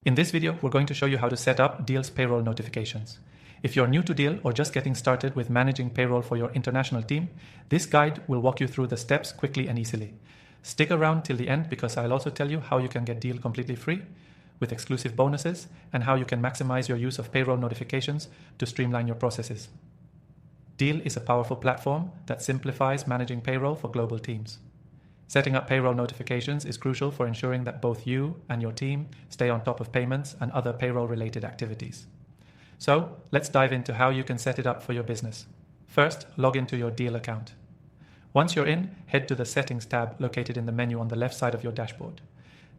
In this video, we're going to show you how to set up Deel's payroll notifications. If you're new to Deel or just getting started with managing payroll for your international team, this guide will walk you through the steps quickly and easily. Stick around till the end because I'll also tell you how you can get Deel completely free with exclusive bonuses and how you can maximize your use of payroll notifications to streamline your processes. Deel is a powerful platform that simplifies managing payroll for global teams. Setting up payroll notifications is crucial for ensuring that both you and your team stay on top of payments and other payroll-related activities. So, let's dive into how you can set it up for your business. First, log into your Deel account. Once you're in, head to the Settings tab located in the menu on the left side of your dashboard.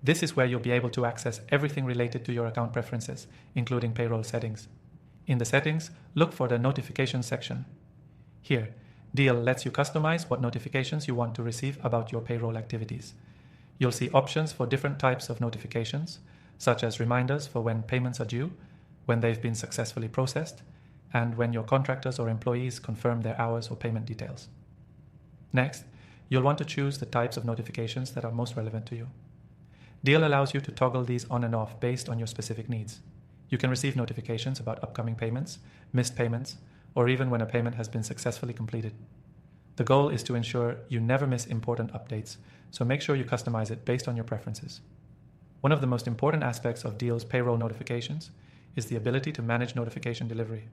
This is where you'll be able to access everything related to your account preferences, including payroll settings. In the settings, look for the Notifications section. Here, Deel lets you customize what notifications you want to receive about your payroll activities. You'll see options for different types of notifications, such as reminders for when payments are due, when they've been successfully processed, and when your contractors or employees confirm their hours or payment details. Next, you'll want to choose the types of notifications that are most relevant to you. Deel allows you to toggle these on and off based on your specific needs. You can receive notifications about upcoming payments, missed payments, or even when a payment has been successfully completed. The goal is to ensure you never miss important updates, so make sure you customize it based on your preferences. One of the most important aspects of Deel's payroll notifications is the ability to manage notification delivery.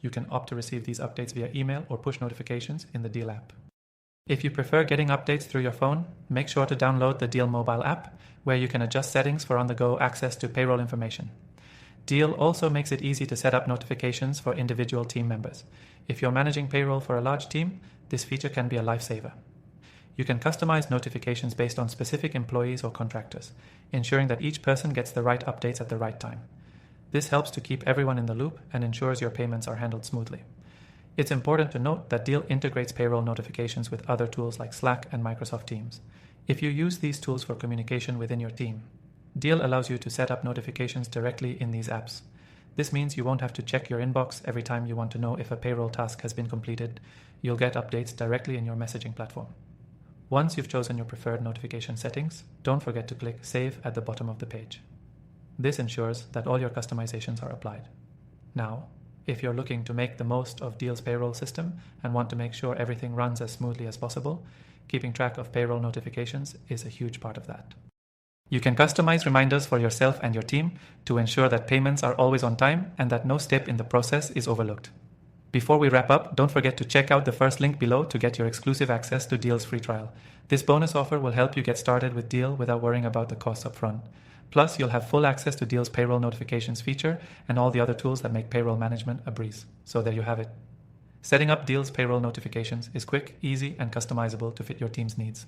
You can opt to receive these updates via email or push notifications in the Deel app. If you prefer getting updates through your phone, make sure to download the Deel mobile app, where you can adjust settings for on-the-go access to payroll information. Deel also makes it easy to set up notifications for individual team members. If you're managing payroll for a large team, this feature can be a lifesaver. You can customize notifications based on specific employees or contractors, ensuring that each person gets the right updates at the right time. This helps to keep everyone in the loop and ensures your payments are handled smoothly. It's important to note that Deel integrates payroll notifications with other tools like Slack and Microsoft Teams. If you use these tools for communication within your team, Deel allows you to set up notifications directly in these apps. This means you won't have to check your inbox every time you want to know if a payroll task has been completed. You'll get updates directly in your messaging platform. Once you've chosen your preferred notification settings, don't forget to click Save at the bottom of the page. This ensures that all your customizations are applied. Now, if you're looking to make the most of Deel's payroll system and want to make sure everything runs as smoothly as possible, keeping track of payroll notifications is a huge part of that. You can customize reminders for yourself and your team to ensure that payments are always on time and that no step in the process is overlooked. Before we wrap up, don't forget to check out the first link below to get your exclusive access to Deel's free trial. This bonus offer will help you get started with Deel without worrying about the costs up front. Plus, you'll have full access to Deel's payroll notifications feature and all the other tools that make payroll management a breeze. So there you have it. Setting up Deel's payroll notifications is quick, easy, and customizable to fit your team's needs.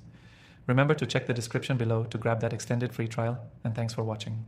Remember to check the description below to grab that extended free trial, and thanks for watching.